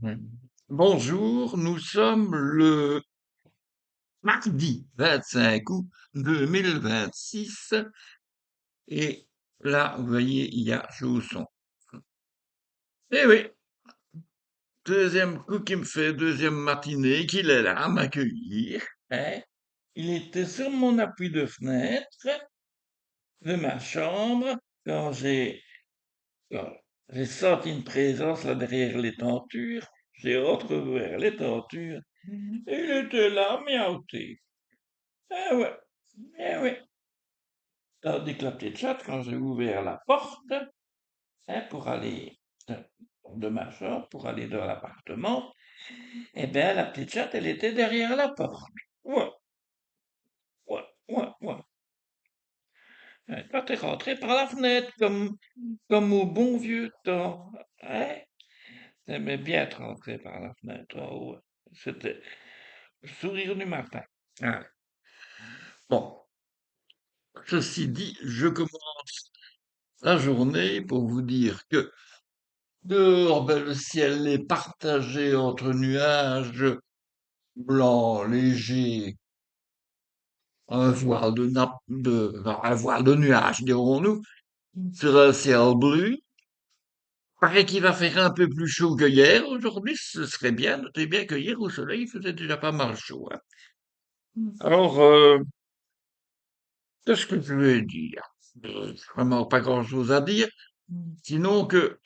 Mm. Bonjour, nous sommes le mardi 25 août 2026 et là, vous voyez, il y a Chausson. Eh oui, deuxième coup qui me fait, deuxième matinée, qu'il est là à m'accueillir. Hein. Il était sur mon appui de fenêtre de ma chambre quand quand j'ai senti une présence là derrière les tentures. J'ai entreouvert les tentures et il était là, miauté. Ah ouais, eh oui. Tandis que la petite chatte, quand j'ai ouvert la porte, hein, pour aller de, de ma chambre, pour aller dans l'appartement, eh bien, la petite chatte, elle était derrière la porte. Ouais, ouais, ouais, ouais. Toi, t'es rentré par la fenêtre, comme au bon vieux temps. Hein? T'aimais bien te rentrer par la fenêtre. Oh, ouais. C'était le sourire du matin. Ah. Bon, ceci dit, je commence la journée pour vous dire que dehors, ben, le ciel est partagé entre nuages blancs, légers, un voile de nappe, un voile de nuages, dirons-nous, sur un ciel bleu. Paraît qu'il va faire un peu plus chaud que hier. Aujourd'hui, ce serait bien. Notez bien que hier, au soleil, il faisait déjà pas mal chaud, hein. Alors, qu'est-ce que je vais dire? Vraiment pas grand-chose à dire. Sinon que,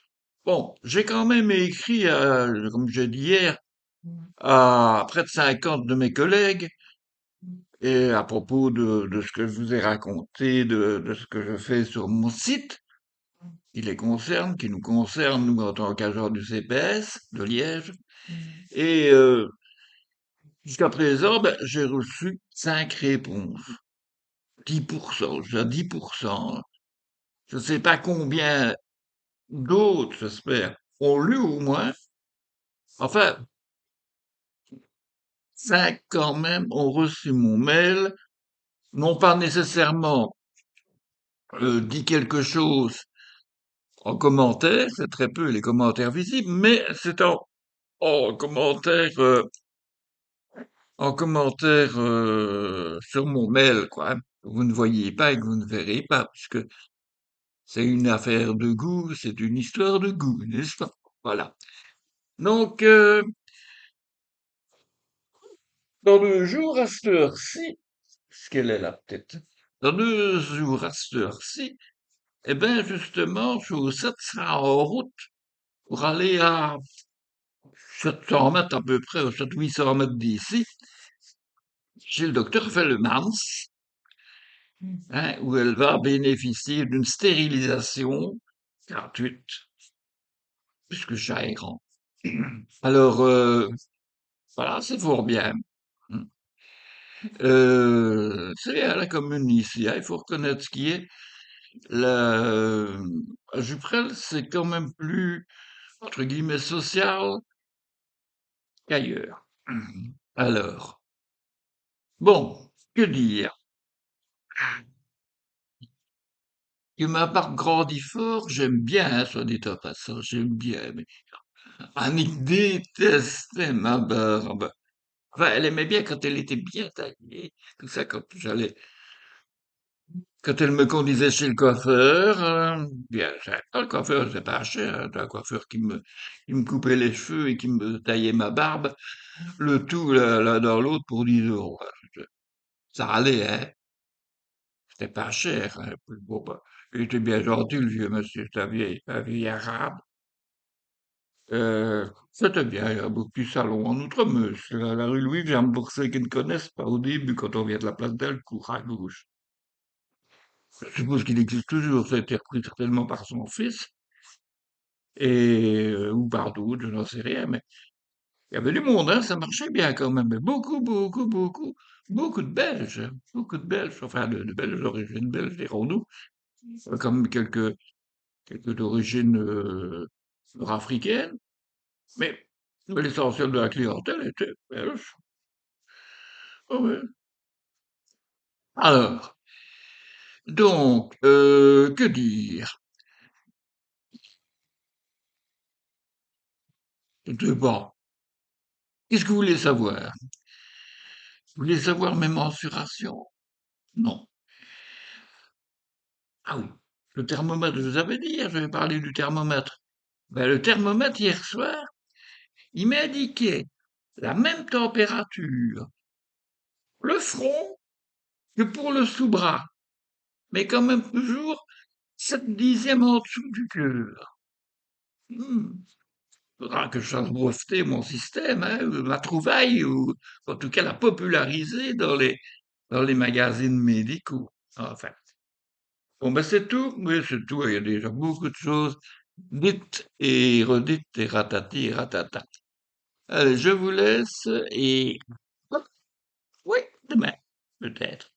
bon, j'ai quand même écrit, comme j'ai dit hier, à près de 50 de mes collègues, et à propos de ce que je vous ai raconté, de ce que je fais sur mon site, qui les concerne, qui nous concerne, nous, en tant qu'agents du CPS de Liège. Et jusqu'à présent, ben, j'ai reçu 5 réponses. 10%, je dis 10%. Je ne sais pas combien d'autres, j'espère, ont lu au moins. Enfin, 5 quand même ont reçu mon mail, n'ont pas nécessairement dit quelque chose en commentaire, c'est très peu les commentaires visibles, mais c'est en commentaire, sur mon mail, quoi, hein, que vous ne voyez pas et que vous ne verrez pas, puisque c'est une affaire de goût, c'est une histoire de goût, n'est-ce pas? Voilà. Donc, dans 2 jours à cette heure-ci, ce qu'elle est là peut-être, dans 2 jours à cette heure-ci, eh ben justement, Chaussette sera en route pour aller à 700 mètres à peu près, 700-800 mètres d'ici, chez le docteur Fellemans, hein, où elle va bénéficier d'une stérilisation gratuite, puisque chat est grand. Alors, voilà, c'est fort bien. C'est à la commune ici, hein, il faut reconnaître ce qui est. La, à Juprel, c'est quand même plus, entre guillemets, social qu'ailleurs. Alors, bon, que dire? Que ma part grandit fort, j'aime bien, hein, soit dit en passant, j'aime bien, mais Annick détestait ma barbe. Enfin, elle aimait bien quand elle était bien taillée, tout ça, quand elle me conduisait chez le coiffeur, bien, le coiffeur, c'est pas cher, hein, un coiffeur qui me coupait les cheveux et qui me taillait ma barbe, le tout l'un dans l'autre pour 10 euros. Hein. Ça allait, hein, c'était pas cher, hein. Puis bon, bah, il était bien gentil, le vieux monsieur, un vieil arabe. C'était bien, il y a un beau petit salon en Outremeuse, la rue Louis-Jean, pour ceux qui ne connaissent pas au début, quand on vient de la place Delcourt, à gauche. Je suppose qu'il existe toujours, ça a été repris certainement par son fils, et ou par d'autres, je n'en sais rien, mais il y avait du monde, hein, ça marchait bien quand même, mais beaucoup, beaucoup, beaucoup, beaucoup de Belges, enfin de Belges d'origine belge, dirons-nous, comme quelques d'origine nord-africaine, mais l'essentiel de la clientèle était belge. Ah ouais. Alors, donc, que dire? Bon, qu'est-ce que vous voulez savoir? Vous voulez savoir mes mensurations? Non. Ah oui, le thermomètre, je vous avais dit hier, j'avais parlé du thermomètre. Ben, le thermomètre, hier soir, il m'a indiqué la même température, le front, que pour le sous-bras, mais quand même toujours 7/10 en dessous du cœur. Faudra que je fasse breveter mon système, hein, ma trouvaille, ou en tout cas la populariser dans les magazines médicaux. Enfin, bon, ben c'est tout. Oui, c'est tout. Il y a déjà beaucoup de choses dites et redites et ratati et ratata. Allez, je vous laisse et oui, demain, peut-être.